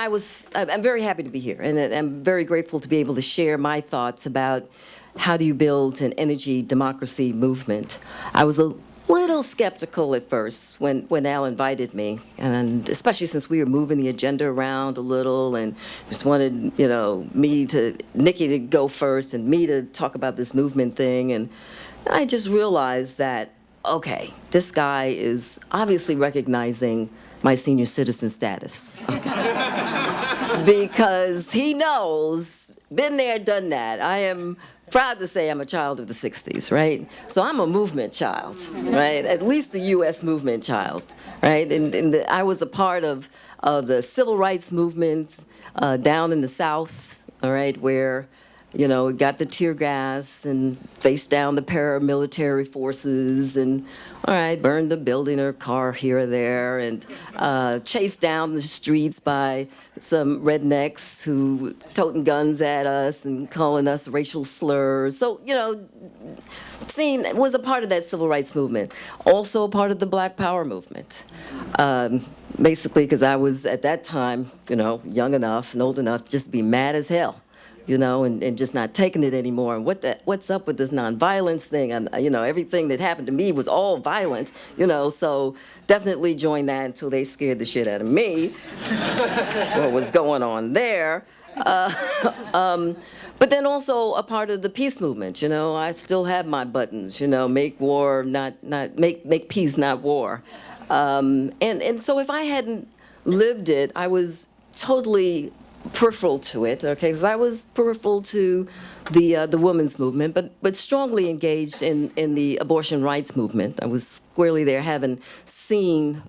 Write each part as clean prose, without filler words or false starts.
I'm very happy to be here, and I'm very grateful to be able to share my thoughts about how do you build an energy democracy movement. I was a little skeptical at first when Al invited me, and especially since we were moving the agenda around a little and just wanted, Nikki to go first and me to talk about this movement thing, and I just realized that, okay, this guy is obviously recognizing my senior citizen status. Because he knows, been there, done that. I am proud to say I'm a child of the 60s, right? So I'm a movement child, right? At least the U.S. movement child, right? And I was a part of the civil rights movement down in the South, all right, where, got the tear gas and faced down the paramilitary forces and, all right, burned a building or car here or there and chased down the streets by some rednecks who toting guns at us and calling us racial slurs. So, was a part of that civil rights movement. Also a part of the Black Power movement. Basically, because I was, at that time, young enough and old enough to just be mad as hell. And just not taking it anymore. And what's up with this nonviolence thing? And everything that happened to me was all violent. So definitely joined that until they scared the shit out of me. What was going on there? But then also a part of the peace movement. I still have my buttons. Make war, make peace, not war. And so if I hadn't lived it, I was totally peripheral to it, okay, because I was peripheral to the women's movement, but strongly engaged in the abortion rights movement. I was squarely there, having seen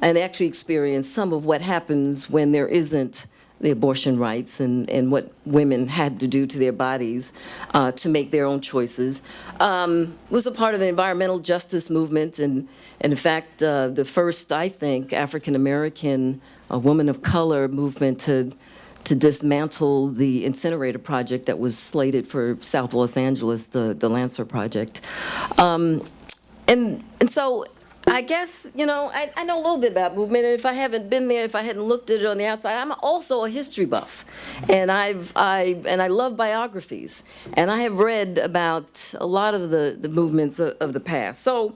and actually experienced some of what happens when there isn't the abortion rights and what women had to do to their bodies to make their own choices. Was a part of the environmental justice movement, and in fact, the first, I think, African-American woman of color movement to dismantle the incinerator project that was slated for South Los Angeles, the Lancer project. And so I guess, I know a little bit about movement, and if I haven't been there, if I hadn't looked at it on the outside, I'm also a history buff. And I love biographies. And I have read about a lot of the movements of the past. So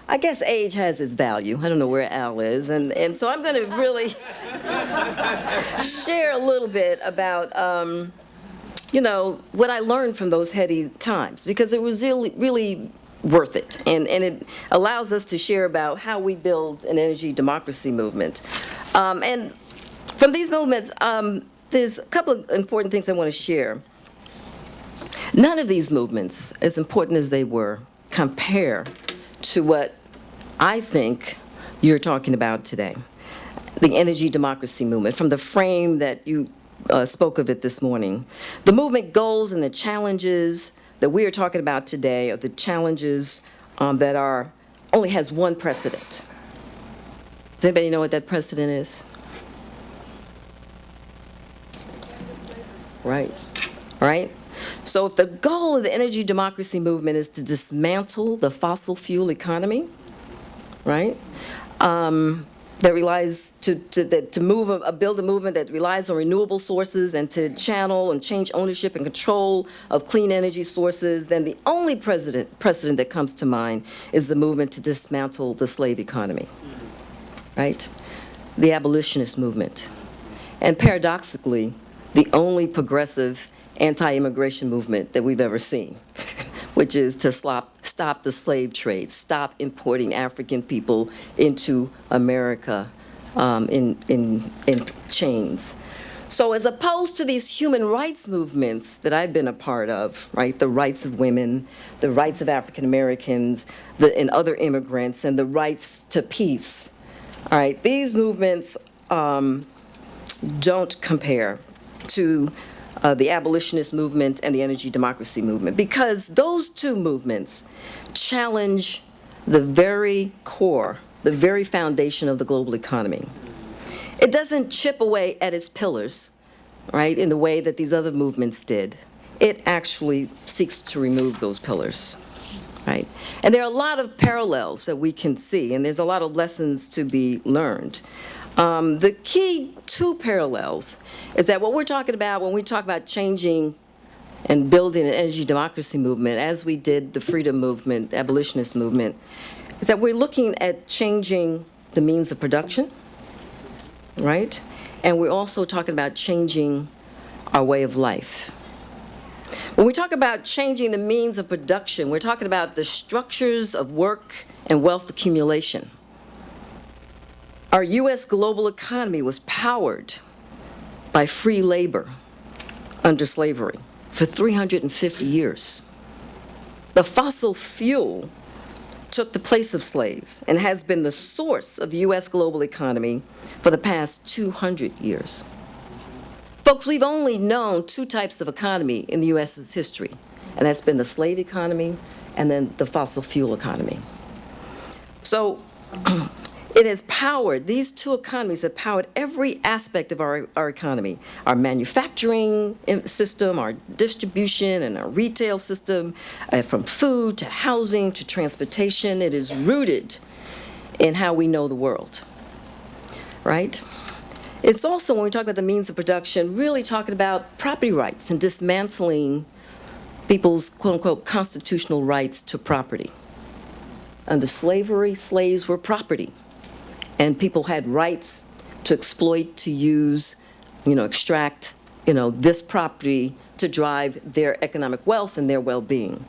I guess age has its value. I don't know where Al is. And so I'm going to really share a little bit about, what I learned from those heady times, because it was really worth it. And it allows us to share about how we build an energy democracy movement. And from these movements, there's a couple of important things I want to share. None of these movements, as important as they were, compare to what I think you're talking about today, the energy democracy movement, from the frame that you spoke of it this morning. The movement goals and the challenges that we are talking about today are the challenges that only has one precedent. Does anybody know what that precedent is? Right? So if the goal of the energy democracy movement is to dismantle the fossil fuel economy, right, that relies to build a movement that relies on renewable sources and to channel and change ownership and control of clean energy sources, then the only precedent that comes to mind is the movement to dismantle the slave economy, right? The abolitionist movement. And paradoxically, the only progressive anti-immigration movement that we've ever seen, which is to stop the slave trade, stop importing African people into America in chains. So as opposed to these human rights movements that I've been a part of, right, the rights of women, the rights of African Americans and other immigrants, and the rights to peace, all right, these movements don't compare to the abolitionist movement and the energy democracy movement, because those two movements challenge the very core, the very foundation of the global economy. It doesn't chip away at its pillars, right, in the way that these other movements did. It actually seeks to remove those pillars, right? And there are a lot of parallels that we can see, and there's a lot of lessons to be learned. The key two parallels is that what we're talking about when we talk about changing and building an energy democracy movement, as we did the freedom movement, the abolitionist movement, is that we're looking at changing the means of production, right? And we're also talking about changing our way of life. When we talk about changing the means of production, we're talking about the structures of work and wealth accumulation. Our U.S. global economy was powered by free labor under slavery for 350 years. The fossil fuel took the place of slaves and has been the source of the U.S. global economy for the past 200 years. Folks, we've only known two types of economy in the U.S.'s history, and that's been the slave economy and then the fossil fuel economy. So it has powered, these two economies have powered every aspect of our economy, our manufacturing system, our distribution and our retail system, from food to housing to transportation. It is rooted in how we know the world, right? It's also, when we talk about the means of production, really talking about property rights and dismantling people's quote-unquote constitutional rights to property. Under slavery, slaves were property. And people had rights to exploit, to use, extract, this property to drive their economic wealth and their well-being.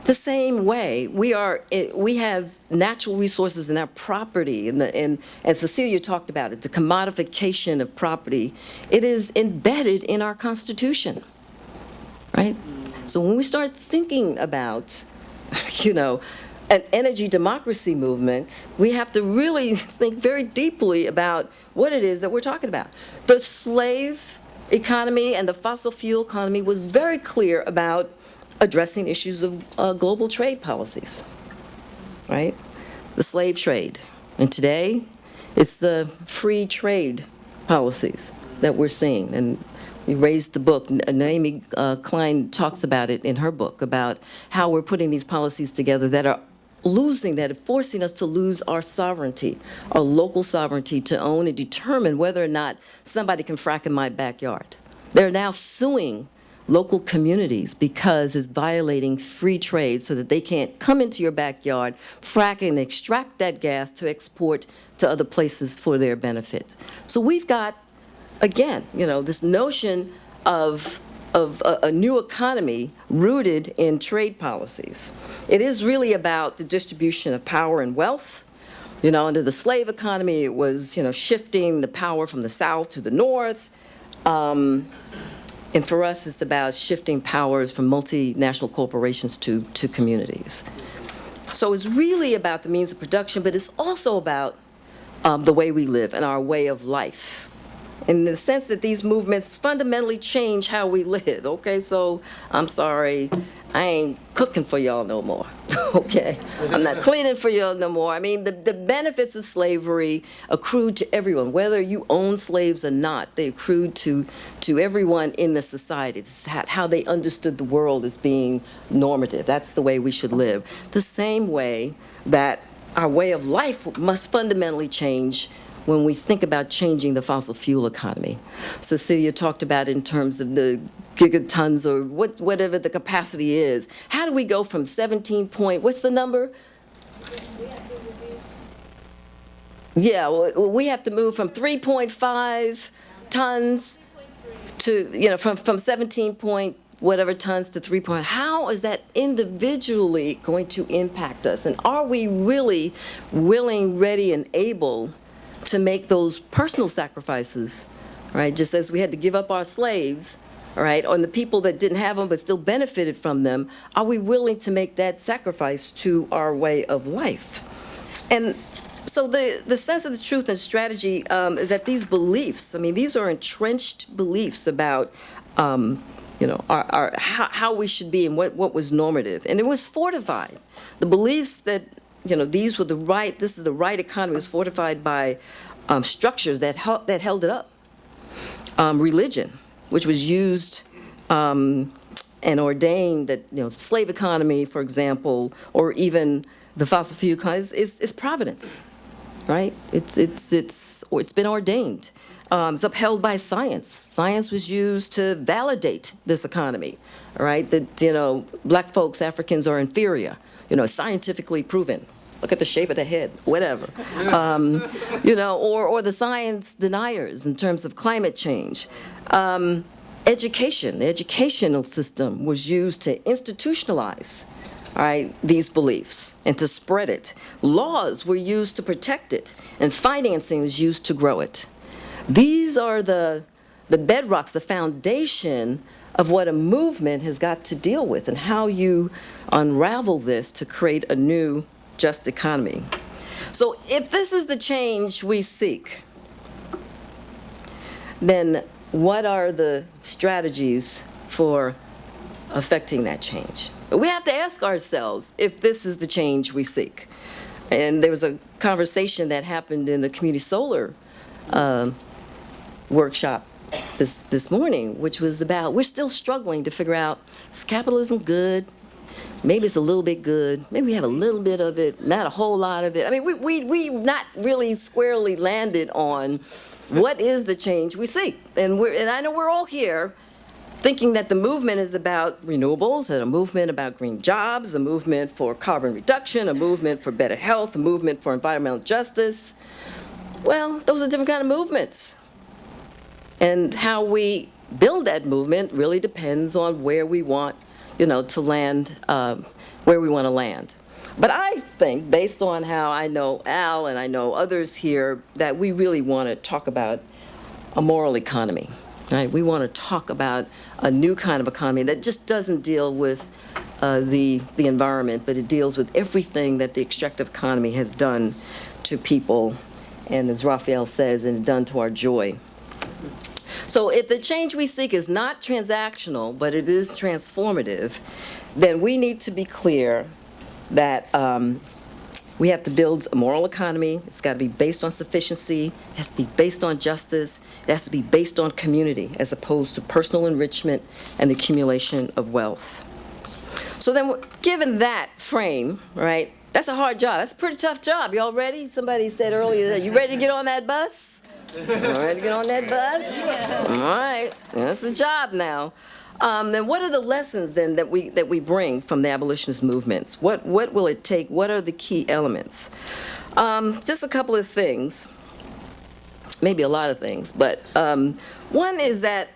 The same way, we have natural resources in our property, and Cecilia talked about it, the commodification of property. It is embedded in our Constitution, right? So when we start thinking about, an energy democracy movement, we have to really think very deeply about what it is that we're talking about. The slave economy and the fossil fuel economy was very clear about addressing issues of global trade policies, right? The slave trade. And today, it's the free trade policies that we're seeing. And we raised the book, Naomi Klein talks about it in her book, about how we're putting these policies together that are forcing us to lose our sovereignty, our local sovereignty to own and determine whether or not somebody can frack in my backyard. They're now suing local communities because it's violating free trade so that they can't come into your backyard, frack and extract that gas to export to other places for their benefit. So we've got, again, this notion of a new economy rooted in trade policies. It is really about the distribution of power and wealth. Under the slave economy, it was, shifting the power from the South to the North. And for us, it's about shifting powers from multinational corporations to communities. So it's really about the means of production, but it's also about the way we live and our way of life. In the sense that these movements fundamentally change how we live. Okay, so I'm sorry, I ain't cooking for y'all no more. Okay, I'm not cleaning for y'all no more. I mean, the benefits of slavery accrued to everyone, whether you own slaves or not. They accrued to everyone in the society. This is how they understood the world as being normative. That's the way we should live. The same way that our way of life must fundamentally change when we think about changing the fossil fuel economy. Cecilia talked about in terms of the gigatons or whatever the capacity is. How do we go from 17 point, what's the number? Yeah, well, we have to move from 3.5 tons to, from 17 point whatever tons to 3 point. How is that individually going to impact us? And are we really willing, ready, and able to make those personal sacrifices, right? Just as we had to give up our slaves, right, on the people that didn't have them but still benefited from them, are we willing to make that sacrifice to our way of life? And so the sense of the truth and strategy is that these beliefs, these are entrenched beliefs about, how we should be and what was normative. And it was fortified. The beliefs that this is the right economy, was fortified by structures that held it up. Religion, which was used and ordained that, slave economy, for example, or even the fossil fuel economy is providence. right? It's been ordained. It's upheld by science. Science was used to validate this economy, all right? That, black folks, Africans are inferior, scientifically proven. Look at the shape of the head, whatever. Or the science deniers in terms of climate change. Education, the educational system was used to institutionalize, all right, these beliefs and to spread it. Laws were used to protect it, and financing was used to grow it. These are the bedrocks, the foundation of what a movement has got to deal with and how you unravel this to create a new, just economy. So if this is the change we seek, then what are the strategies for affecting that change? We have to ask ourselves if this is the change we seek. And there was a conversation that happened in the community solar workshop this morning, which was about, we're still struggling to figure out, is capitalism good? Maybe it's a little bit good. Maybe we have a little bit of it, not a whole lot of it. I mean, we've not really squarely landed on what is the change we seek. And I know we're all here thinking that the movement is about renewables, and a movement about green jobs, a movement for carbon reduction, a movement for better health, a movement for environmental justice. Well, those are different kind of movements. And how we build that movement really depends on where we want, to land, where we want to land. But I think, based on how I know Al and I know others here, that we really want to talk about a moral economy, right? We want to talk about a new kind of economy that just doesn't deal with the environment, but it deals with everything that the extractive economy has done to people, and as Raphael says, and done to our joy. So if the change we seek is not transactional, but it is transformative, then we need to be clear that we have to build a moral economy. It's got to be based on sufficiency. It has to be based on justice. It has to be based on community as opposed to personal enrichment and the accumulation of wealth. So then, given that frame, right, that's a hard job. That's a pretty tough job. Y'all ready? Somebody said earlier, you ready to get on that bus? All right, to get on that bus? All right, that's the job now. Then what are the lessons then that we bring from the abolitionist movements? What will it take? What are the key elements? Just a couple of things, maybe a lot of things, but one is that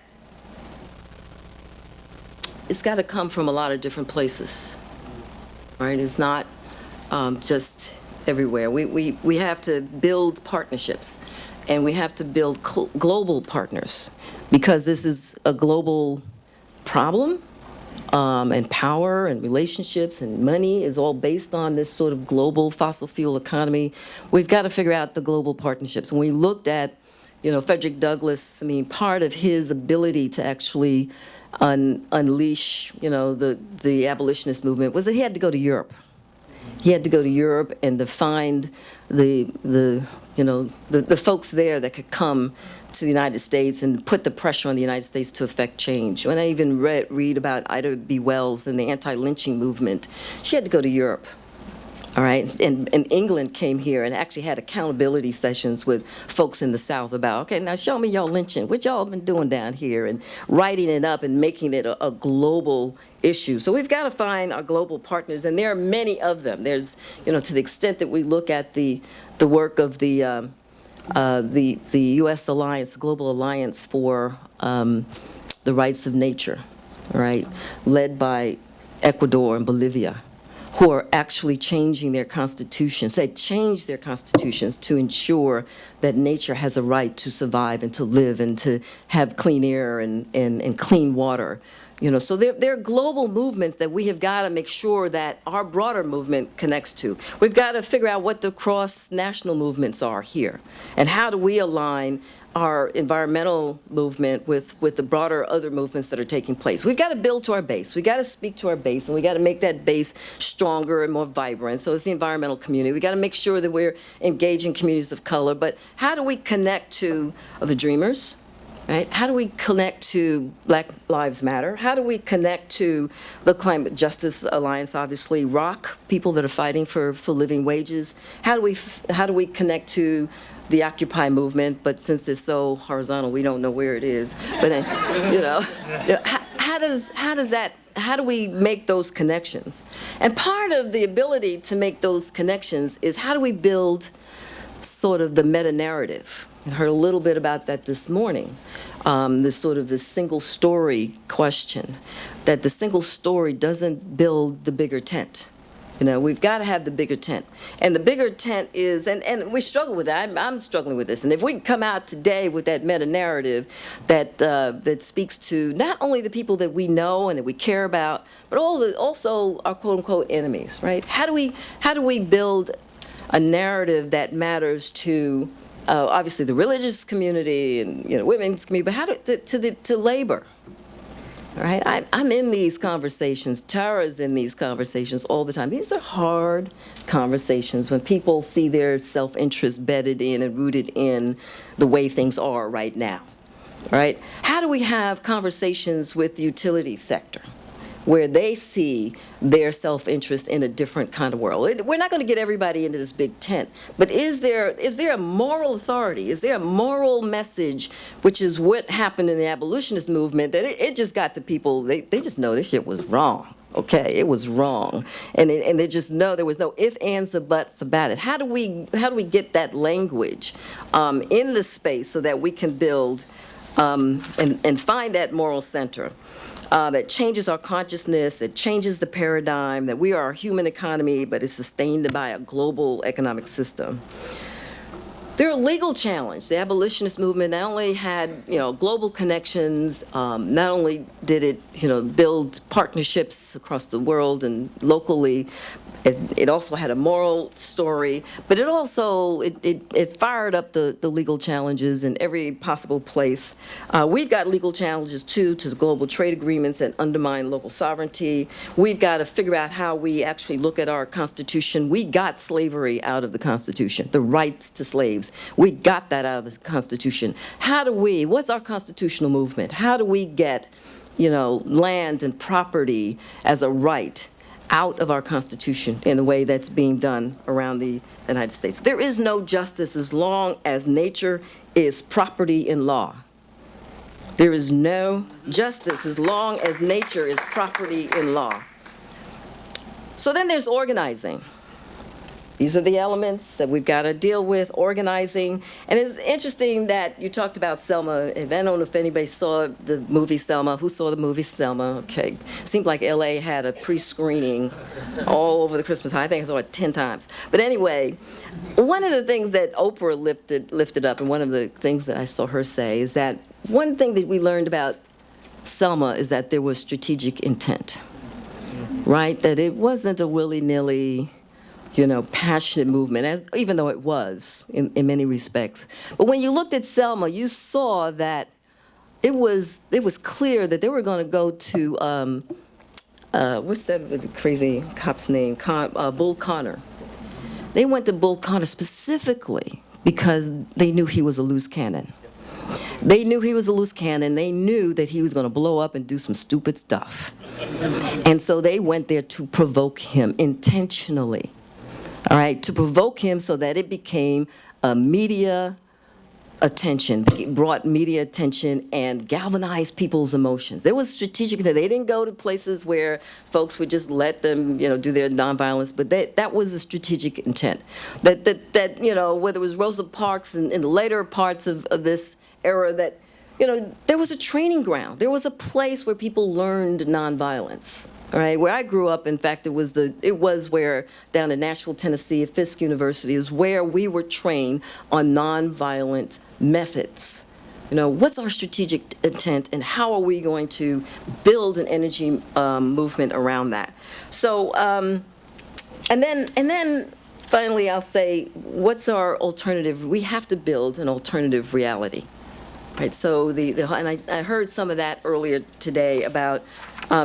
it's got to come from a lot of different places, right? It's not just everywhere. We have to build partnerships. And we have to build global partners, because this is a global problem, and power and relationships and money is all based on this sort of global fossil fuel economy. We've got to figure out the global partnerships. When we looked at, Frederick Douglass, part of his ability to actually unleash, the abolitionist movement was that he had to go to Europe. He had to go to Europe and to find the folks there that could come to the United States and put the pressure on the United States to effect change. When I even read about Ida B. Wells and the anti-lynching movement, she had to go to Europe, all right? And England came here and actually had accountability sessions with folks in the South about, okay, now show me y'all lynching. What y'all been doing down here? And writing it up and making it a global issue. So we've got to find our global partners, and there are many of them. There's, to the extent that we look at the work of the U.S. Alliance, Global Alliance for the Rights of Nature, right, led by Ecuador and Bolivia, who are actually changing their constitutions. They changed their constitutions to ensure that nature has a right to survive and to live and to have clean air and clean water. So there are global movements that we have got to make sure that our broader movement connects to. We've got to figure out what the cross-national movements are here, and how do we align our environmental movement with the broader other movements that are taking place. We've got to build to our base. We've got to speak to our base, and we've got to make that base stronger and more vibrant. So it's the environmental community. We've got to make sure that we're engaging communities of color. But how do we connect to the dreamers, right? How do we connect to Black Lives Matter? How do we connect to the Climate Justice Alliance, obviously, ROC, people that are fighting for living wages? How do we connect to the Occupy movement? But since it's so horizontal, we don't know where it is. But how do we make those connections? And part of the ability to make those connections is how do we build sort of the meta-narrative? I heard a little bit about that this morning, this single story question, that the single story doesn't build the bigger tent. We've got to have the bigger tent. And the bigger tent is, and we struggle with that. I'm struggling with this. And if we can come out today with that meta-narrative that speaks to not only the people that we know and that we care about, but also our quote-unquote enemies, right? How do we build a narrative that matters to obviously the religious community and women's community, but to labor? All right, I'm in these conversations. Tara's in these conversations all the time. These are hard conversations when people see their self-interest bedded in and rooted in the way things are right now. Right? How do we have conversations with the utility sector where they see their self-interest in a different kind of world? We're not going to get everybody into this big tent, but is there a moral authority? Is there a moral message, which is what happened in the abolitionist movement, that it just got to people, they just know this shit was wrong. Okay, it was wrong, and they just know there was no ifs, ands, or buts about it. How do we get that language in the space so that we can build and find that moral center? That changes our consciousness, that changes the paradigm, that we are a human economy, but it's sustained by a global economic system. There are legal challenges. The abolitionist movement not only had, global connections, not only did it, build partnerships across the world and locally, it also had a moral story, but it also, it fired up the legal challenges in every possible place. We've got legal challenges, too, to the global trade agreements that undermine local sovereignty. We've got to figure out how we actually look at our Constitution. We got slavery out of the Constitution, the rights to slaves. We got that out of the Constitution. What's our constitutional movement? How do we get, land and property as a right out of our Constitution in the way that's being done around the United States? There is no justice as long as nature is property in law. There is no justice as long as nature is property in law. So then there's organizing. These are the elements that we've got to deal with, organizing. And it's interesting that you talked about Selma. And I don't know if anybody saw the movie Selma. Who saw the movie Selma? Okay. Seemed like LA had a pre-screening all over the Christmas holiday. I think I saw it 10 times. But anyway, one of the things that Oprah lifted up, and one of the things that I saw her say, is that one thing that we learned about Selma is that there was strategic intent, right? That it wasn't a willy-nilly, passionate movement, even though it was in many respects. But when you looked at Selma, you saw that it was clear that they were going to go to, what's that crazy cop's name? Bull Connor. They went to Bull Connor specifically because they knew he was a loose cannon. They knew he was a loose cannon. They knew that he was going to blow up and do some stupid stuff. And so they went there to provoke him intentionally. All right, to provoke him so that it became a media attention, brought media attention and galvanized people's emotions. There was strategic. They didn't go to places where folks would just let them, do their nonviolence, but that was a strategic intent. That whether it was Rosa Parks in the later parts of this era, that there was a training ground. There was a place where people learned nonviolence. All right, where I grew up, in fact, it was where down in Nashville, Tennessee, at Fisk University, is where we were trained on nonviolent methods. What's our strategic intent, and how are we going to build an energy movement around that? So, and then finally, I'll say, what's our alternative? We have to build an alternative reality. Right, so and I heard some of that earlier today about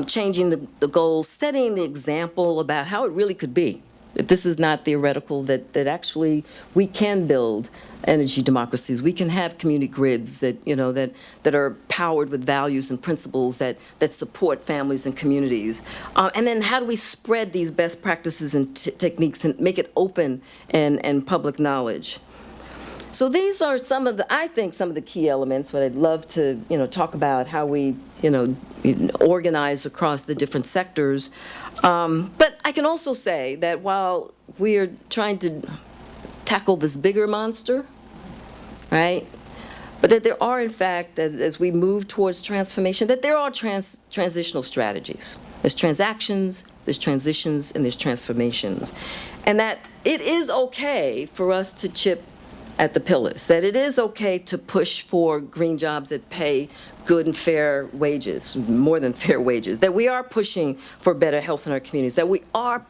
changing the goals, setting the example about how it really could be. that this is not theoretical, that actually we can build energy democracies. We can have community grids that, that are powered with values and principles that support families and communities. And then how do we spread these best practices and techniques and make it open and public knowledge? So these are some of the key elements, but I'd love to, talk about how we, organize across the different sectors. But I can also say that while we are trying to tackle this bigger monster, right, but that there are, in fact, as we move towards transformation, that there are transitional strategies. There's transactions, there's transitions, and there's transformations. And that it is okay for us to chip at the pillars, that it is okay to push for green jobs that pay good and fair wages, more than fair wages, that we are pushing for better health in our communities, that we are,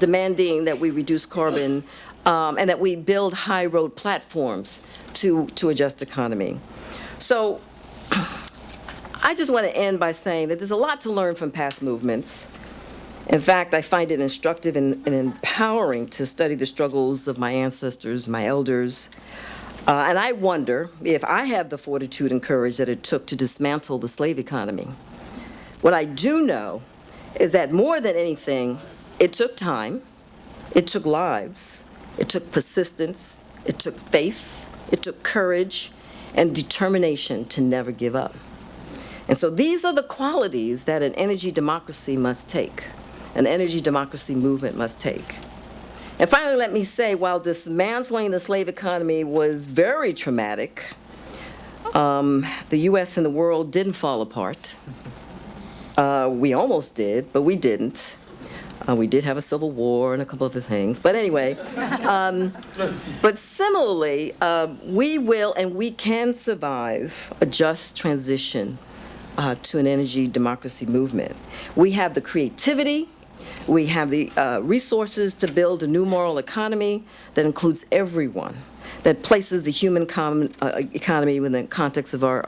demanding that we reduce carbon, and that we build high road platforms to a just economy. So I just want to end by saying that there's a lot to learn from past movements. In fact, I find it instructive and empowering to study the struggles of my ancestors, my elders. And I wonder if I have the fortitude and courage that it took to dismantle the slave economy. What I do know is that more than anything, it took time, it took lives, it took persistence, it took faith, it took courage and determination to never give up. And so these are the qualities that an energy democracy must take. An energy democracy movement must take. And finally, let me say, while dismantling the slave economy was very traumatic, the U.S. and the world didn't fall apart. We almost did, but we didn't. We did have a civil war and a couple of other things. But anyway, but similarly, we will and we can survive a just transition to an energy democracy movement. We have the creativity. We have the resources to build a new moral economy that includes everyone, that places the human economy within the context of our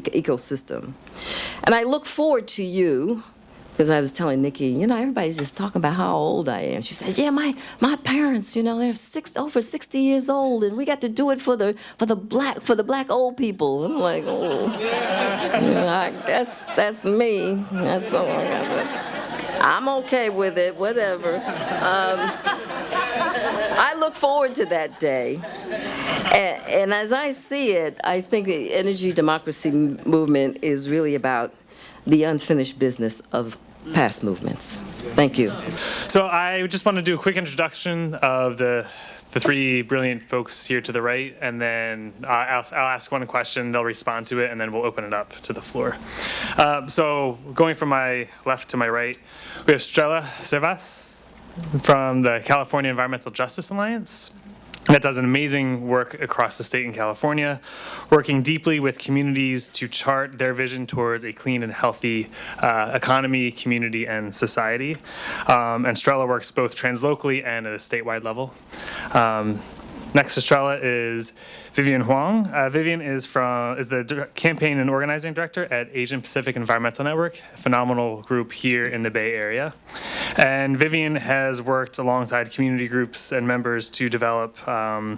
ecosystem. And I look forward to you, because I was telling Nikki, everybody's just talking about how old I am. She said, yeah, my parents, they're over 60 years old, and we got to do it for the black old people. And I'm like, oh, I guess that's me. That's all I got. I'm okay with it, whatever. I look forward to that day. And as I see it, I think the energy democracy movement is really about the unfinished business of past movements. Thank you. So I just want to do a quick introduction of the three brilliant folks here to the right, and then I'll ask one question, they'll respond to it, and then we'll open it up to the floor. So going from my left to my right, we have Strela Servas from the California Environmental Justice Alliance. That does an amazing work across the state in California, working deeply with communities to chart their vision towards a clean and healthy economy, community, and society. And Strela works both translocally and at a statewide level. Next to Strela is Vivian Huang. Vivian is the campaign and organizing director at Asian Pacific Environmental Network, a phenomenal group here in the Bay Area. And Vivian has worked alongside community groups and members to develop and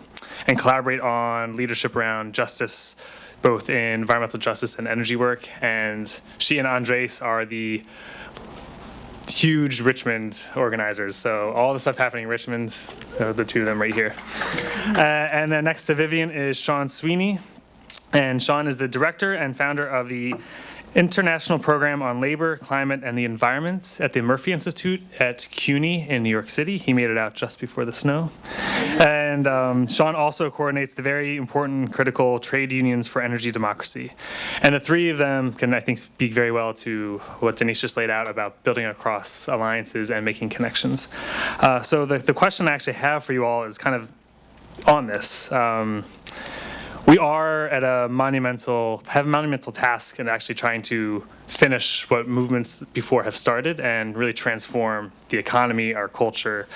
collaborate on leadership around justice, both in environmental justice and energy work. And she and Andres are the huge Richmond organizers. So all the stuff happening in Richmond, the two of them right here. And then next to Vivian is Sean Sweeney. And Sean is the director and founder of the International Program on Labor, Climate, and the Environment at the Murphy Institute at CUNY in New York City. He made it out just before the snow. And Sean also coordinates the very important, critical trade unions for energy democracy. And the three of them can, I think, speak very well to what Denise just laid out about building across alliances and making connections. So the question I actually have for you all is kind of on this. We are at have a monumental task in actually trying to finish what movements before have started and really transform the economy, our culture.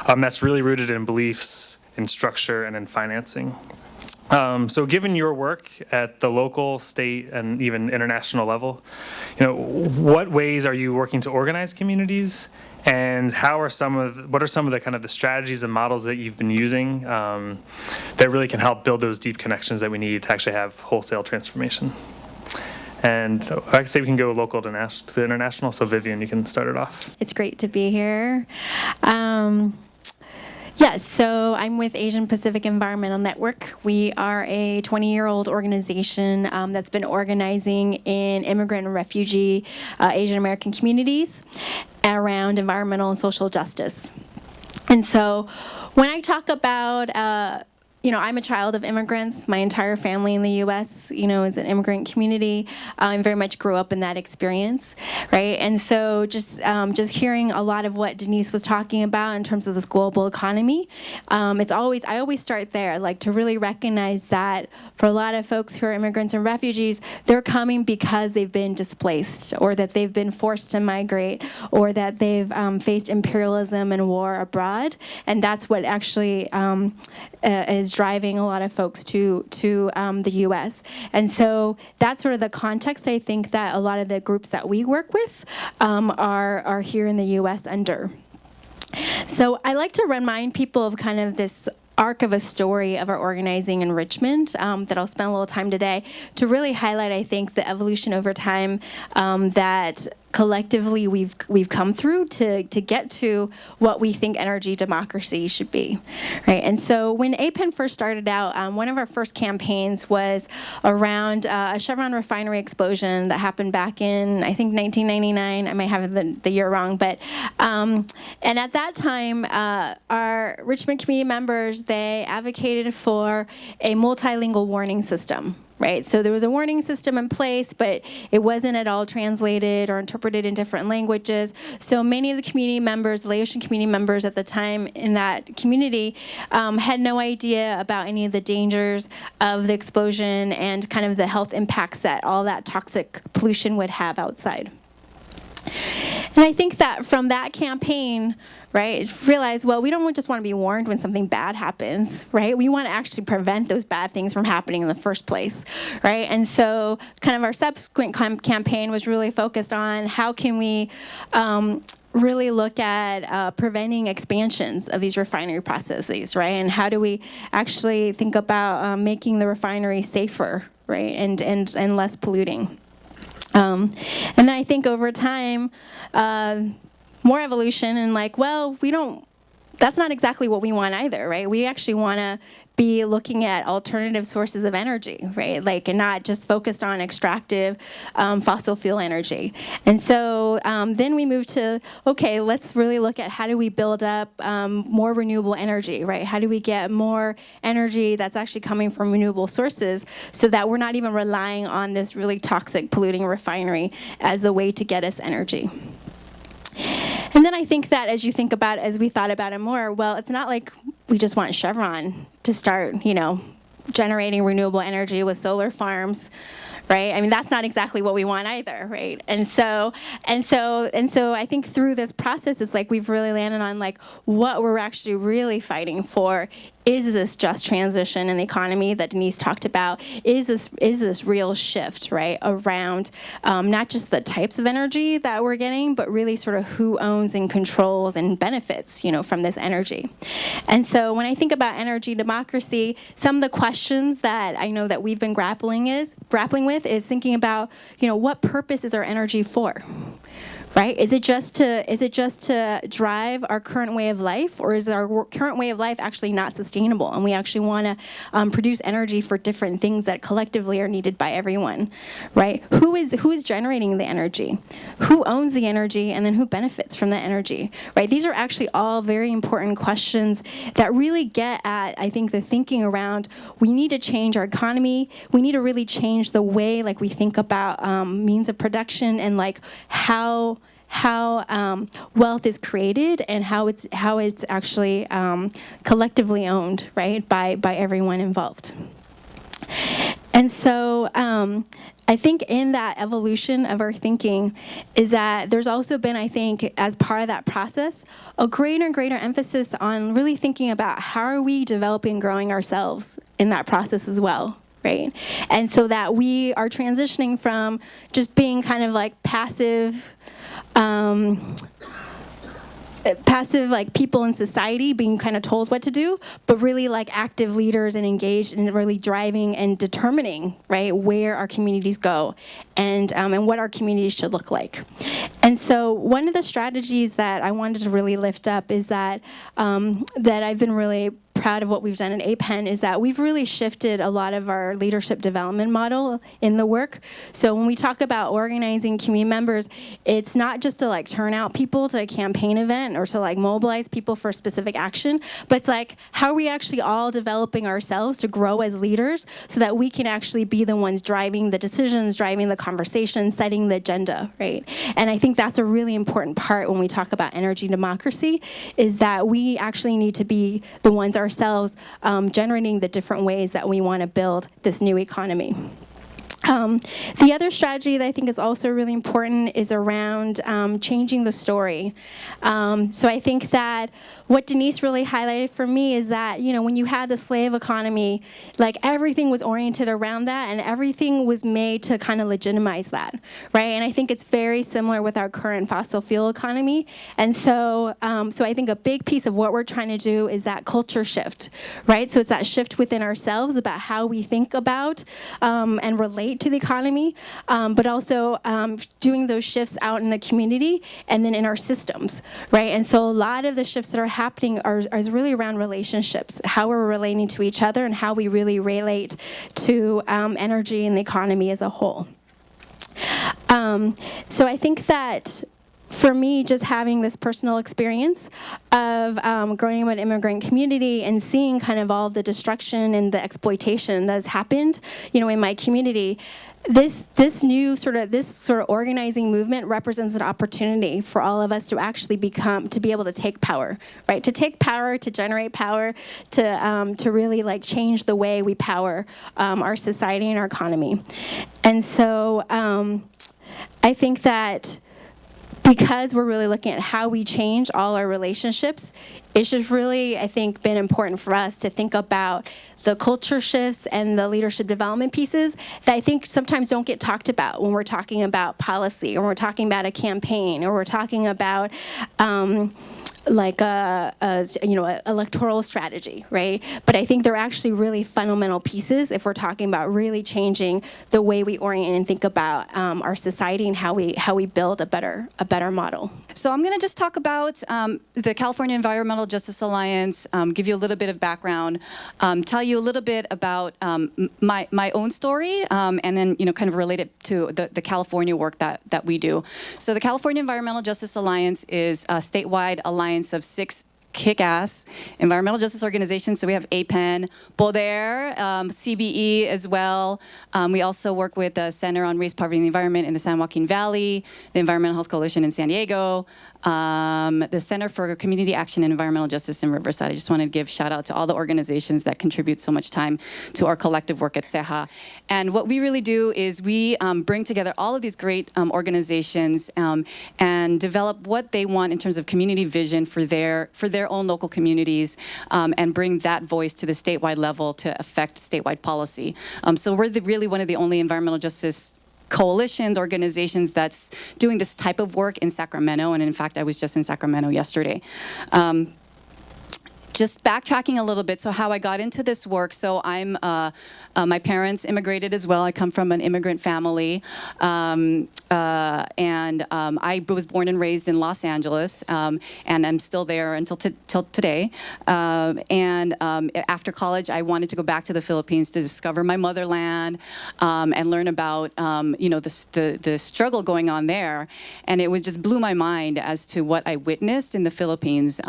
That's really rooted in beliefs, in structure, and in financing. So given your work at the local, state, and even international level, what ways are you working to organize communities, and what are some of the kind of the strategies and models that you've been using that really can help build those deep connections that we need to actually have wholesale transformation? And I could say we can go local to international. So Vivian, you can start it off. It's great to be here. So I'm with Asian Pacific Environmental Network. We are a 20-year-old organization that's been organizing in immigrant and refugee Asian American communities around environmental and social justice. And so when I talk about I'm a child of immigrants. My entire family in the U.S., is an immigrant community. I very much grew up in that experience, right? And so just hearing a lot of what Denise was talking about in terms of this global economy, I always start there, like to really recognize that for a lot of folks who are immigrants and refugees, they're coming because they've been displaced, or that they've been forced to migrate, or that they've faced imperialism and war abroad, and that's what actually is driving a lot of folks to the U.S. And so that's sort of the context I think that a lot of the groups that we work with are here in the U.S. under. So I like to remind people of kind of this arc of a story of our organizing in Richmond that I'll spend a little time today to really highlight, I think, the evolution over time that collectively we've come through to get to what we think energy democracy should be, right? And so when APEN first started out, one of our first campaigns was around a Chevron refinery explosion that happened back in, I think, 1999. I might have the year wrong, but and at that time, our Richmond community members, they advocated for a multilingual warning system. Right, so there was a warning system in place, but it wasn't at all translated or interpreted in different languages. So many of the community members, the Laotian community members at the time in that community, had no idea about any of the dangers of the explosion and kind of the health impacts that all that toxic pollution would have outside. And I think that from that campaign, right, realize, well, we don't just want to be warned when something bad happens, right? We want to actually prevent those bad things from happening in the first place, right? And so kind of our subsequent campaign was really focused on how can we really look at preventing expansions of these refinery processes, right? And how do we actually think about making the refinery safer, right, and less polluting. And then I think over time, more evolution and that's not exactly what we want either, right? We actually want to be looking at alternative sources of energy, right? And not just focused on extractive fossil fuel energy. And so then we moved to, okay, let's really look at how do we build up more renewable energy, right? How do we get more energy that's actually coming from renewable sources so that we're not even relying on this really toxic, polluting refinery as a way to get us energy. And then I think that as we thought about it more, well, it's not like we just want Chevron to start, generating renewable energy with solar farms, right? I mean, that's not exactly what we want either, right? And so I think through this process, it's like we've really landed on what we're actually really fighting for. Is this just transition in the economy that Denise talked about? Is this real shift, right, around not just the types of energy that we're getting, but really sort of who owns and controls and benefits, from this energy? And so when I think about energy democracy, some of the questions that I know that we've been grappling with is thinking about, what purpose is our energy for? Right? Is it just to drive our current way of life, or is our current way of life actually not sustainable, and we actually want to produce energy for different things that collectively are needed by everyone, right? Who is generating the energy? Who owns the energy, and then who benefits from the energy, right? These are actually all very important questions that really get at, I think, the thinking around we need to change our economy. We need to really change the way we think about means of production and how wealth is created and how it's actually collectively owned, right, by everyone involved. And so I think in that evolution of our thinking is that there's also been, I think, as part of that process, a greater and greater emphasis on really thinking about how are we developing and growing ourselves in that process as well, right? And so that we are transitioning from just being kind of like passive like people in society being kind of told what to do, but really like active leaders and engaged and really driving and determining, right, where our communities go and what our communities should look like. And so one of the strategies that I wanted to really lift up is that that I've been really proud of what we've done in APEN is that we've really shifted a lot of our leadership development model in the work. So when we talk about organizing community members, it's not just to like turn out people to a campaign event or to like mobilize people for specific action, but it's like how are we actually all developing ourselves to grow as leaders so that we can actually be the ones driving the decisions, driving the conversation, setting the agenda, right? And I think that's a really important part when we talk about energy democracy is that we actually need to be the ones ourselves generating the different ways that we want to build this new economy. The other strategy that I think is also really important is around changing the story. So I think that what Denise really highlighted for me is that, you know, when you had the slave economy, like everything was oriented around that and everything was made to kind of legitimize that, right? And I think it's very similar with our current fossil fuel economy. And so, so I think a big piece of what we're trying to do is that culture shift, right? So it's that shift within ourselves about how we think about and relate to the economy, but also doing those shifts out in the community and then in our systems, right? And so a lot of the shifts that are happening are really around relationships, how we're relating to each other and how we really relate to energy and the economy as a whole. So I think that for me, just having this personal experience of growing up in an immigrant community and seeing kind of all the destruction and the exploitation that has happened, you know, in my community, this sort of organizing movement represents an opportunity for all of us to actually to be able to take power, right? To take power, to generate power, to really like change the way we power our society and our economy. And so I think that because we're really looking at how we change all our relationships, it's just really, I think, been important for us to think about the culture shifts and the leadership development pieces that I think sometimes don't get talked about when we're talking about policy or we're talking about a campaign or we're talking about like electoral strategy, right? But I think they're actually really fundamental pieces if we're talking about really changing the way we orient and think about our society and how we build a better model. So I'm going to just talk about the California Environmental Justice Alliance, give you a little bit of background, tell you a little bit about my own story, and then kind of relate it to the California work that we do. So the California Environmental Justice Alliance is a statewide alliance of 6 kick-ass environmental justice organizations. So we have APEN, Poder, CBE as well. We also work with the Center on Race, Poverty, and the Environment in the San Joaquin Valley, the Environmental Health Coalition in San Diego, the Center for Community Action and Environmental Justice in Riverside. I just wanted to give shout out to all the organizations that contribute so much time to our collective work at CEJA. And what we really do is we bring together all of these great organizations and develop what they want in terms of community vision for their own local communities, and bring that voice to the statewide level to affect statewide policy. So we're really one of the only environmental justice coalitions, organizations that's doing this type of work in Sacramento. And in fact, I was just in Sacramento yesterday. Just backtracking a little bit, so how I got into this work. So I'm, my parents immigrated as well. I come from an immigrant family. And I was born and raised in Los Angeles, and I'm still there until today. And after college, I wanted to go back to the Philippines to discover my motherland, and learn about, the struggle going on there. And it just blew my mind as to what I witnessed in the Philippines,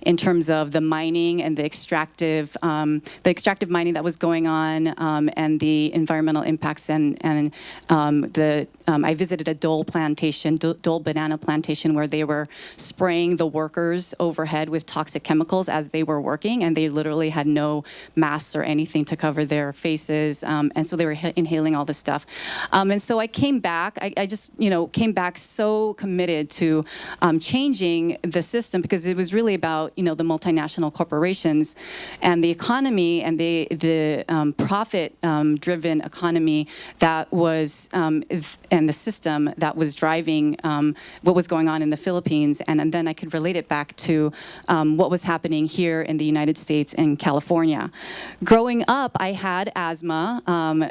in terms of the mining and the extractive mining that was going on, and the environmental impacts, and I visited a Dole banana plantation, where they were spraying the workers overhead with toxic chemicals as they were working, and they literally had no masks or anything to cover their faces, and so they were inhaling all this stuff. And so I came back. I just came back so committed to changing the system, because it was really about the multinational corporations, and the economy and the profit-driven economy that was and the system that was driving what was going on in the Philippines, and then I could relate it back to what was happening here in the United States and California. Growing up, I had asthma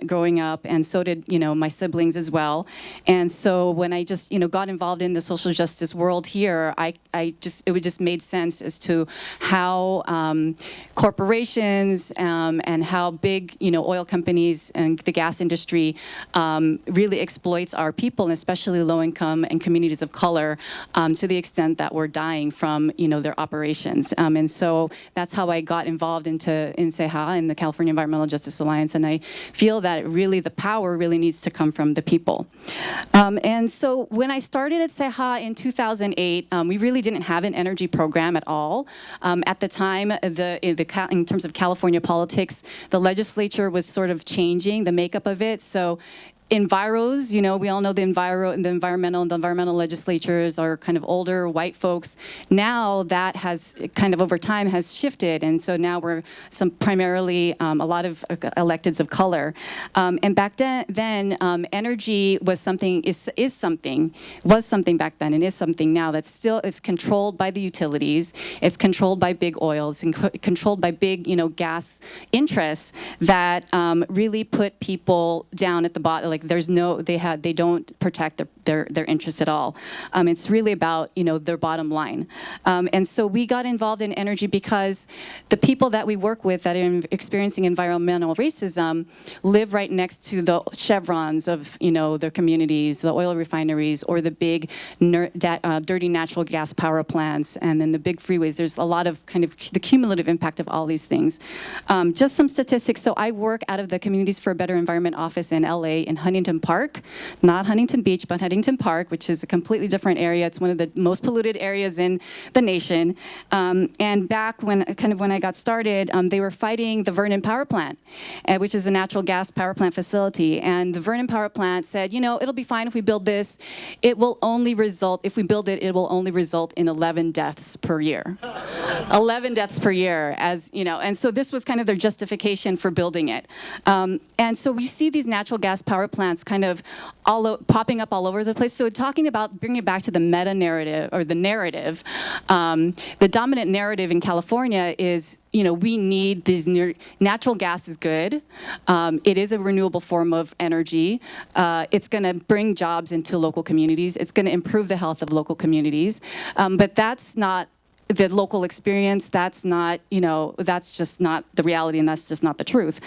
growing up, and so did my siblings as well. And so when I just got involved in the social justice world here, it would just made sense as to how corporations and how big oil companies and the gas industry really exploits our people, and especially low income and communities of color, to the extent that we're dying from their operations. And so that's how I got involved in CEJA, in the California Environmental Justice Alliance, and I feel that really the power really needs to come from the people. And so when I started at CEJA in 2008, we really didn't have an energy program at all. At the time, in terms of California politics, the legislature was sort of changing the makeup of it. So enviros, we all know the environmental legislatures are kind of older white folks. Now that has kind of over time has shifted, and so now we're primarily a lot of electeds of color. And back then, energy was something back then, and is something now that still is controlled by the utilities. It's controlled by big oil. It's controlled by big gas interests that really put people down at the bottom. Like they don't protect their interests at all. It's really about their bottom line. And so we got involved in energy because the people that we work with that are experiencing environmental racism live right next to the chevrons of their communities, the oil refineries, or the big dirty natural gas power plants, and then the big freeways. There's a lot of kind of the cumulative impact of all these things. Just some statistics. So I work out of the Communities for a Better Environment office in LA in Huntington Park, not Huntington Beach, but Huntington Park, which is a completely different area. It's one of the most polluted areas in the nation. And back when I got started, they were fighting the Vernon Power Plant, which is a natural gas power plant facility. And the Vernon Power Plant said, it'll be fine if we build this. It will only result, if we build it, it will only result in 11 deaths per year. 11 deaths per year, and so this was kind of their justification for building it. And so we see these natural gas power plants kind of popping up all over the place. So talking about bringing it back to the meta-narrative, or the narrative, the dominant narrative in California is, we need these natural gas is good. It is a renewable form of energy. It's going to bring jobs into local communities. It's going to improve the health of local communities. But that's not the local experience. That's not, that's just not the reality, and that's just not the truth.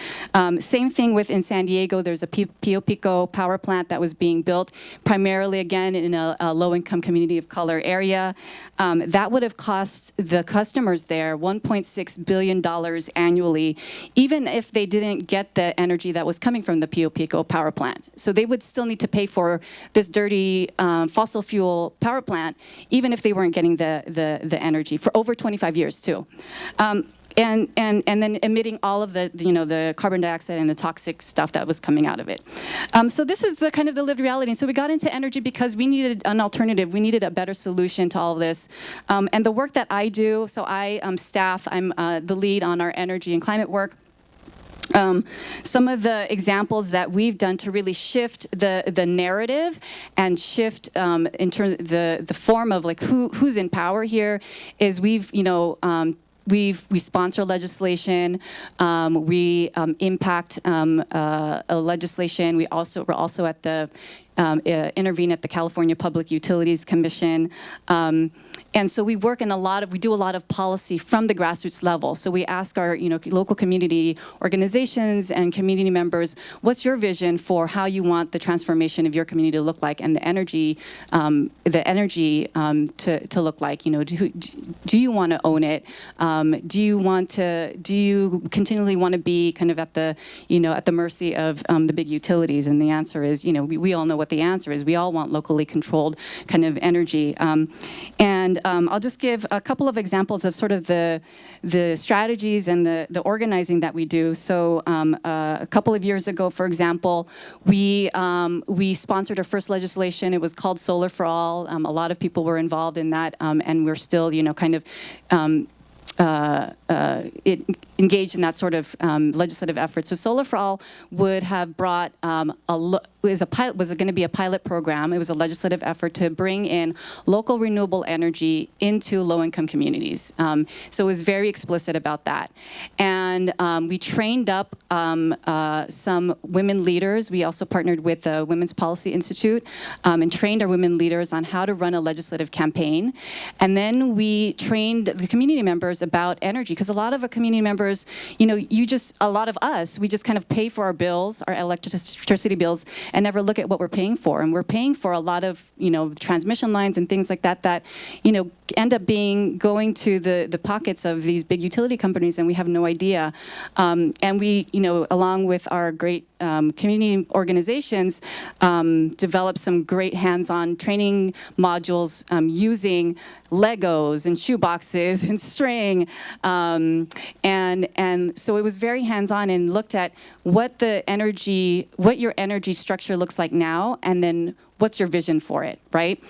Same thing in San Diego. There's a Pio Pico power plant that was being built primarily, again, in a low-income community of color area. That would have cost the customers there $1.6 billion annually, even if they didn't get the energy that was coming from the Pio Pico power plant. So they would still need to pay for this dirty fossil fuel power plant, even if they weren't getting the energy for over 25 years too. And then emitting all of the carbon dioxide and the toxic stuff that was coming out of it. So this is the kind of the lived reality. And so we got into energy because we needed an alternative. We needed a better solution to all of this. And the work that I do, so I'm the lead on our energy and climate work. Some of the examples that we've done to really shift the narrative and shift in terms of the form of like who's in power here is we sponsor legislation, we impact legislation. We're also at the intervene at the California Public Utilities Commission. And so we do a lot of policy from the grassroots level. So we ask our, local community organizations and community members, what's your vision for how you want the transformation of your community to look like, and the energy to look like? Do you want to own it? Do you continually want to be kind of at the mercy of the big utilities? And the answer is, we all know what the answer is. We all want locally controlled kind of energy. And I'll just give a couple of examples of sort of the strategies and the organizing that we do. So a couple of years ago, for example, we sponsored our first legislation. It was called Solar for All. A lot of people were involved in that, and we're still, engaged in that sort of legislative effort. So Solar for All would have brought was going to be a pilot program. It was a legislative effort to bring in local renewable energy into low-income communities. So it was very explicit about that. And we trained up some women leaders. We also partnered with the Women's Policy Institute and trained our women leaders on how to run a legislative campaign. And then we trained the community members about energy, because a lot of our community members, a lot of us, we just kind of pay for our bills, our electricity bills, and never look at what we're paying for. And we're paying for a lot of, transmission lines and things like that, end up going to the pockets of these big utility companies, and we have no idea. And we, along with our great community organizations, developed some great hands-on training modules using Legos and shoeboxes and string, and so it was very hands-on, and looked at what your energy structure looks like now, and then what's your vision for it, right?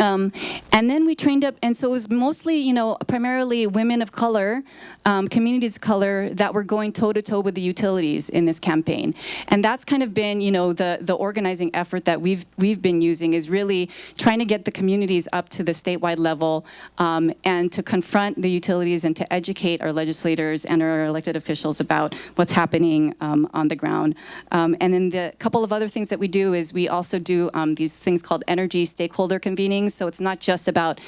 And then we trained up, and so it was mostly, primarily women of color, communities of color that were going toe-to-toe with the utilities in this campaign. And that's kind of been, the organizing effort that we've been using, is really trying to get the communities up to the statewide level, and to confront the utilities and to educate our legislators and our elected officials about what's happening on the ground. And then the couple of other things that we do is we also do these things called energy stakeholder convenings. So it's not just about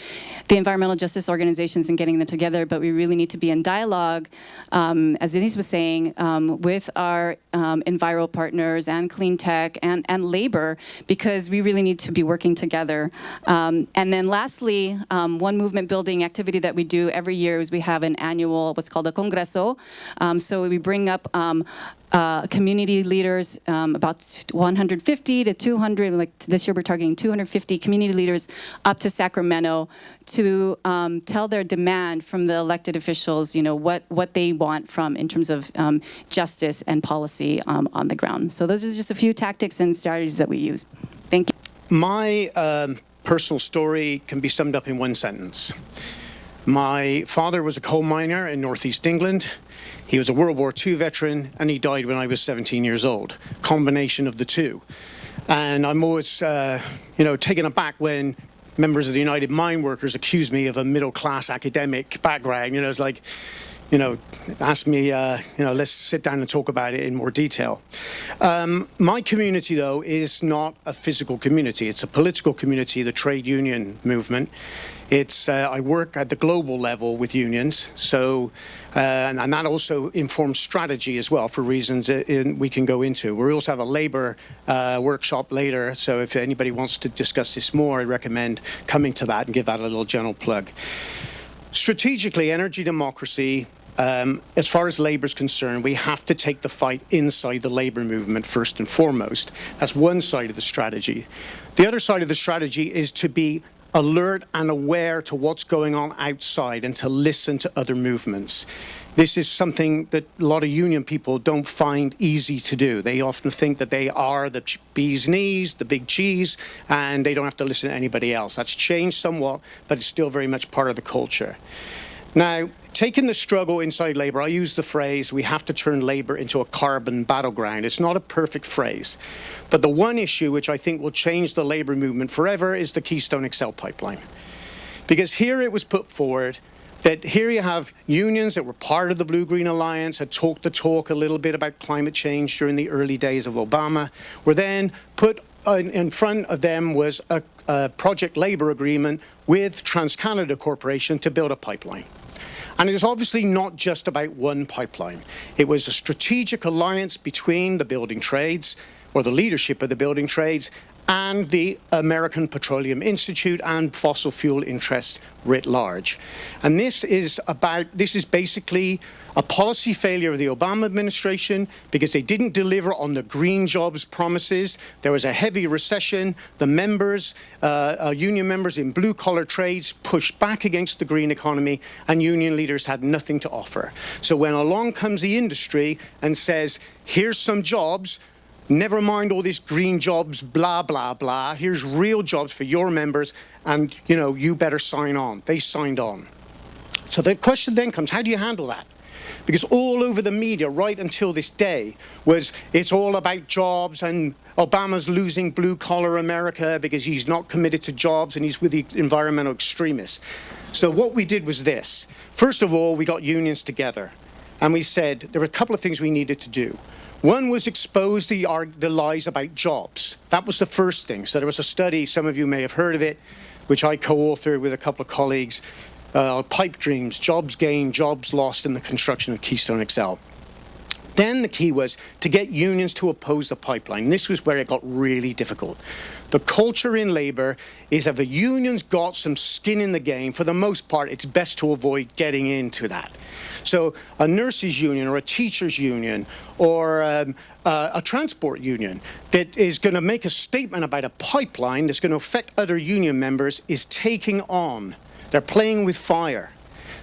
the environmental justice organizations and getting them together, but we really need to be in dialogue, as Denise was saying, with our enviro partners and clean tech and labor, because we really need to be working together. And then lastly, one movement building activity that we do every year is we have an annual, what's called a Congreso. So we bring up community leaders, about 150 to 200, like this year we're targeting 250 community leaders up to Sacramento to tell their demand from the elected officials, what they want in terms of justice and policy on the ground. So those are just a few tactics and strategies that we use. Thank you. My personal story can be summed up in one sentence. My father was a coal miner in northeast England. He was a World War II veteran, and he died when I was 17 years old. Combination of the two. And I'm always, taken aback when members of the United Mine Workers accuse me of a middle-class academic background. It's like, ask me, let's sit down and talk about it in more detail. My community, though, is not a physical community. It's a political community, the trade union movement. I work at the global level with unions, so and that also informs strategy as well for reasons we can go into. We also have a labor workshop later, so if anybody wants to discuss this more, I recommend coming to that and give that a little general plug. Strategically, energy democracy, as far as labor is concerned, we have to take the fight inside the labor movement first and foremost. That's one side of the strategy. The other side of the strategy is to be alert and aware to what's going on outside and to listen to other movements. This is something that a lot of union people don't find easy to do. They often think that they are the bee's knees, the big cheese, and they don't have to listen to anybody else. That's changed somewhat, but it's still very much part of the culture. Now, taking the struggle inside labor, I use the phrase, we have to turn labor into a carbon battleground. It's not a perfect phrase. But the one issue which I think will change the labor movement forever is the Keystone XL pipeline. Because here it was put forward that here you have unions that were part of the Blue-Green Alliance, had talked the talk a little bit about climate change during the early days of Obama, were then put in front of them was a project labor agreement with TransCanada Corporation to build a pipeline. And it was obviously not just about one pipeline. It was a strategic alliance between the building trades, or the leadership of the building trades, and the American Petroleum Institute and fossil fuel interests writ large. And this is basically a policy failure of the Obama administration because they didn't deliver on the green jobs promises. There was a heavy recession. The members, union members in blue-collar trades pushed back against the green economy, and union leaders had nothing to offer. So when along comes the industry and says, here's some jobs, never mind all these green jobs, blah, blah, blah. Here's real jobs for your members, and, you better sign on. They signed on. So the question then comes, how do you handle that? Because all over the media, right until this day, was it's all about jobs and Obama's losing blue-collar America because he's not committed to jobs and he's with the environmental extremists. So what we did was this. First of all, we got unions together and we said there were a couple of things we needed to do. One was expose the lies about jobs. That was the first thing. So there was a study, some of you may have heard of it, which I co-authored with a couple of colleagues, Pipe Dreams, Jobs Gained, Jobs Lost in the Construction of Keystone XL. Then the key was to get unions to oppose the pipeline. This was where it got really difficult. The culture in labor is if a union's got some skin in the game, for the most part, it's best to avoid getting into that. So a nurses union or a teachers union or a transport union that is going to make a statement about a pipeline that's going to affect other union members is taking on. They're playing with fire.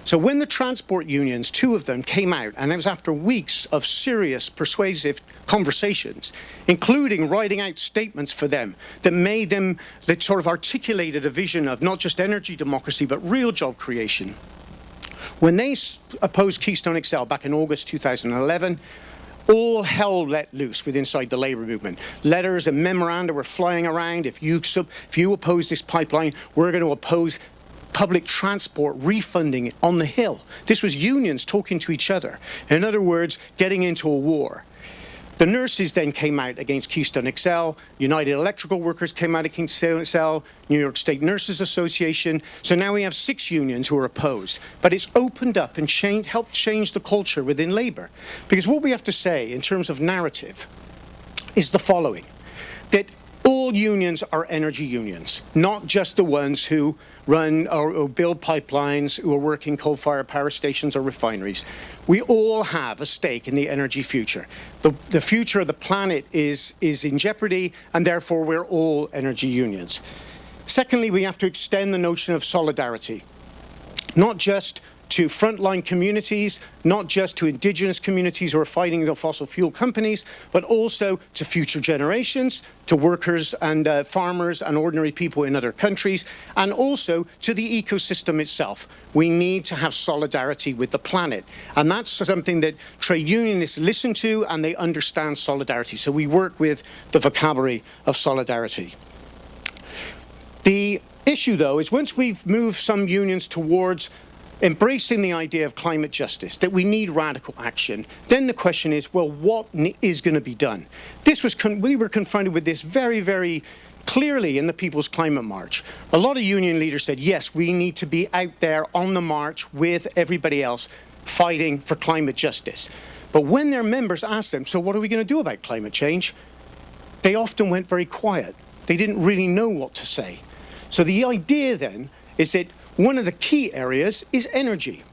So when the transport unions, two of them, came out, and it was after weeks of serious, persuasive conversations, including writing out statements for them that made them, that sort of articulated a vision of not just energy democracy, but real job creation. When they opposed Keystone XL back in August 2011, all hell let loose with inside the labor movement. Letters and memoranda were flying around. If you oppose this pipeline, we're going to oppose public transport refunding it on the Hill. This was unions talking to each other. In other words, getting into a war. The nurses then came out against Keystone XL. United Electrical Workers came out against Keystone XL. New York State Nurses Association. So now we have 6 unions who are opposed. But it's opened up and helped change the culture within labor. Because what we have to say in terms of narrative is the following. That all unions are energy unions, not just the ones who run or build pipelines, who are working coal-fired power stations or refineries. We all have a stake in the energy future. The future of the planet is in jeopardy, and therefore we're all energy unions. Secondly, we have to extend the notion of solidarity, not just to frontline communities, not just to indigenous communities who are fighting the fossil fuel companies, but also to future generations, to workers and farmers and ordinary people in other countries, and also to the ecosystem itself. We need to have solidarity with the planet. And that's something that trade unionists listen to, and they understand solidarity. So we work with the vocabulary of solidarity. The issue, though, is once we've moved some unions towards embracing the idea of climate justice, that we need radical action, then the question is, well, what is going to be done? We were confronted with this very, very clearly in the People's Climate March. A lot of union leaders said, yes, we need to be out there on the march with everybody else fighting for climate justice. But when their members asked them, so what are we going to do about climate change? They often went very quiet. They didn't really know what to say. So the idea then is that one of the key areas is energy.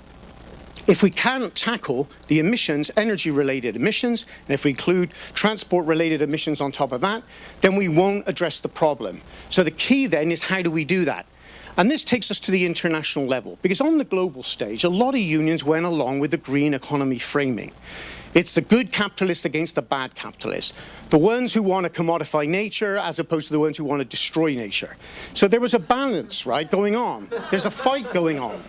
If we can't tackle the emissions, energy-related emissions, and if we include transport-related emissions on top of that, then we won't address the problem. So the key then is, how do we do that? And this takes us to the international level, because on the global stage, a lot of unions went along with the green economy framing. It's the good capitalists against the bad capitalists. The ones who want to commodify nature as opposed to the ones who want to destroy nature. So there was a balance, right, going on. There's a fight going on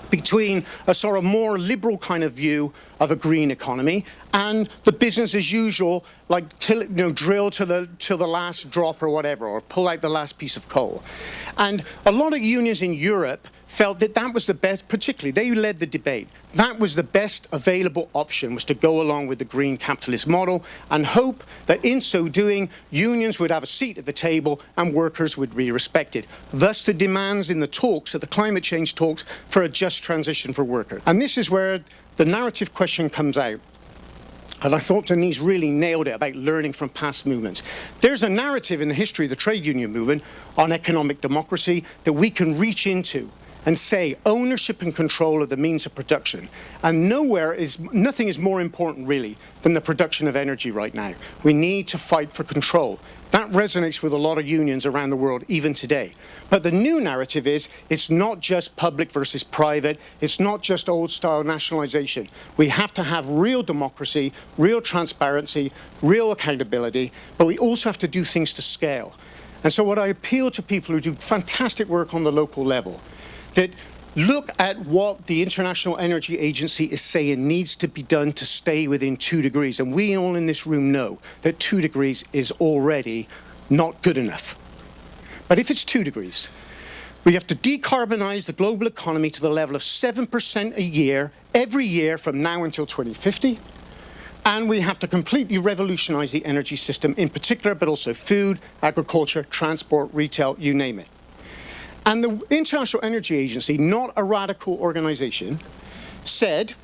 between a sort of more liberal kind of view of a green economy and the business as usual, like drill to the last drop or whatever, or pull out the last piece of coal. And a lot of unions in Europe felt that that was the best, particularly, they led the debate. That was the best available option, was to go along with the green capitalist model and hope that in so doing, unions would have a seat at the table and workers would be respected. Thus the demands in the talks, of the climate change talks, for a just transition for workers. And this is where the narrative question comes out. And I thought Denise really nailed it about learning from past movements. There's a narrative in the history of the trade union movement on economic democracy that we can reach into and say ownership and control of the means of production. And nothing is more important really than the production of energy right now. We need to fight for control. That resonates with a lot of unions around the world even today. But the new narrative is, it's not just public versus private, it's not just old style nationalization. We have to have real democracy, real transparency, real accountability, but we also have to do things to scale. And so what I appeal to people who do fantastic work on the local level, that Look at what the International Energy Agency is saying needs to be done to stay within 2 degrees. And we all in this room know that 2 degrees is already not good enough. But if it's 2 degrees, we have to decarbonize the global economy to the level of 7% a year, every year from now until 2050. And we have to completely revolutionize the energy system in particular, but also food, agriculture, transport, retail, you name it. And the International Energy Agency, not a radical organization, said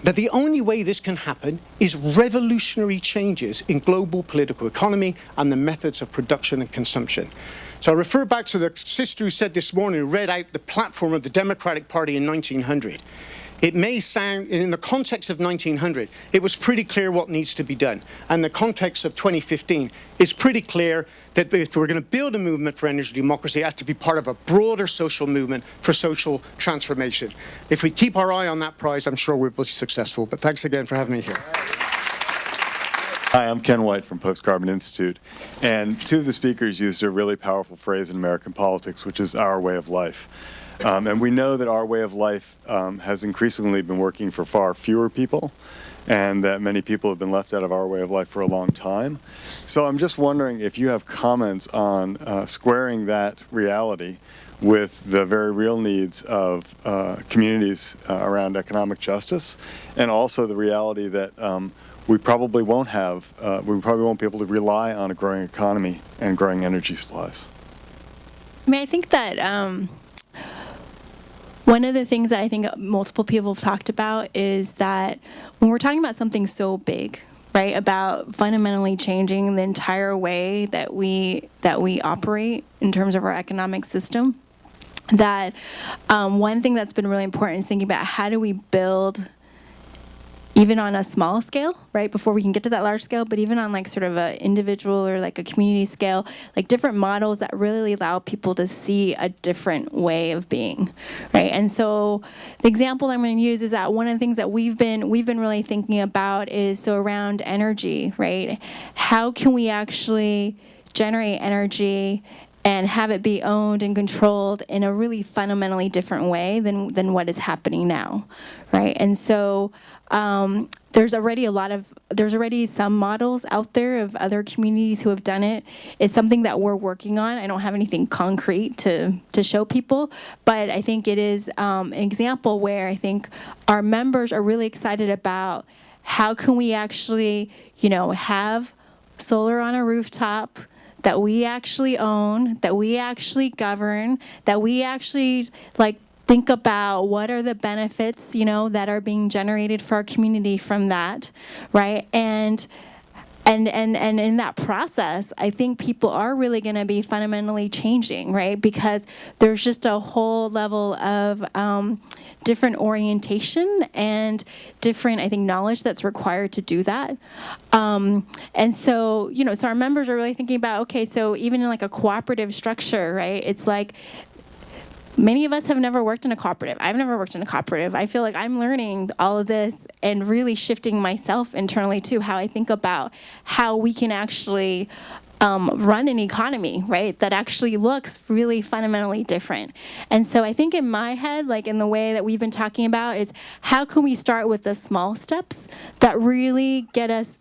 that the only way this can happen is revolutionary changes in global political economy and the methods of production and consumption. So I refer back to the sister who said this morning, who read out the platform of the Democratic Party in 1900. It may sound, in the context of 1900, it was pretty clear what needs to be done. And the context of 2015, it's pretty clear that if we're going to build a movement for energy democracy, it has to be part of a broader social movement for social transformation. If we keep our eye on that prize, I'm sure we'll be successful. But thanks again for having me here. Hi, I'm Ken White from Post Carbon Institute. And two of the speakers used a really powerful phrase in American politics, which is our way of life. And we know that our way of life has increasingly been working for far fewer people, and that many people have been left out of our way of life for a long time. So I'm just wondering if you have comments on squaring that reality with the very real needs of communities around economic justice, and also the reality that we probably won't be able to rely on a growing economy and growing energy supplies. I mean, I think that one of the things that I think multiple people have talked about is that when we're talking about something so big, right, about fundamentally changing the entire way that we operate in terms of our economic system, that one thing that's been really important is thinking about how do we build, even on a small scale, right, before we can get to that large scale, but even on like sort of an individual or like a community scale, like different models that really allow people to see a different way of being, right? And so the example I'm going to use is that one of the things that we've been really thinking about is so around energy, right? How can we actually generate energy and have it be owned and controlled in a really fundamentally different way than what is happening now, right? And so there's already some models out there of other communities who have done it. It's something that we're working on. I don't have anything concrete to show people, but I think it is an example where I think our members are really excited about how can we actually, have solar on a rooftop that we actually own, that we actually govern, that we actually think about what are the benefits, that are being generated for our community from that, right? And in that process, I think people are really going to be fundamentally changing, right? Because there's just a whole level of different orientation and different, I think, knowledge that's required to do that. And so, so our members are really thinking about, okay, so even in like a cooperative structure, right? It's like, many of us have never worked in a cooperative. I've never worked in a cooperative. I feel like I'm learning all of this and really shifting myself internally too, how I think about how we can actually run an economy, right, that actually looks really fundamentally different. And so I think in my head, like in the way that we've been talking about, is how can we start with the small steps that really get us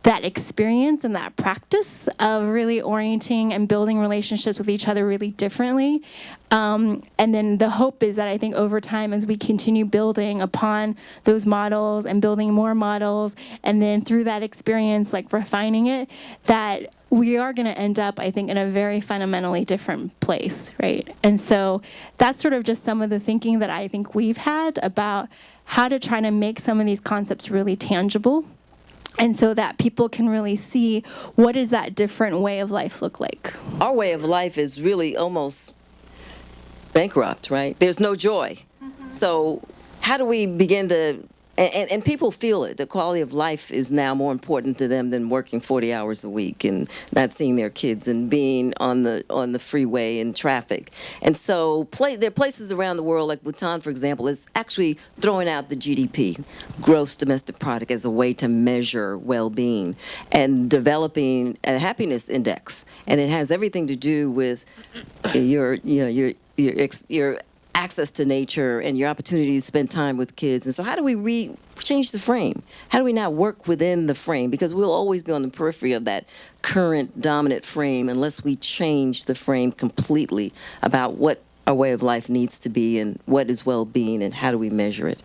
that experience and that practice of really orienting and building relationships with each other really differently. And then the hope is that I think over time, as we continue building upon those models and building more models, and then through that experience, like refining it, that we are going to end up, I think, in a very fundamentally different place, right? And so that's sort of just some of the thinking that I think we've had about how to try to make some of these concepts really tangible, and so that people can really see what does that different way of life look like. Our way of life is really almost bankrupt, right? There's no joy. So how do we begin to, and people feel it, the quality of life is now more important to them than working 40 hours a week and not seeing their kids and being on the freeway and traffic. And so there are places around the world, like Bhutan, for example, is actually throwing out the GDP, gross domestic product, as a way to measure well-being and developing a happiness index. And it has everything to do with your access to nature and your opportunity to spend time with kids. And so how do we change the frame? How do we not work within the frame? Because we'll always be on the periphery of that current dominant frame unless we change the frame completely about what our way of life needs to be and what is well-being and how do we measure it.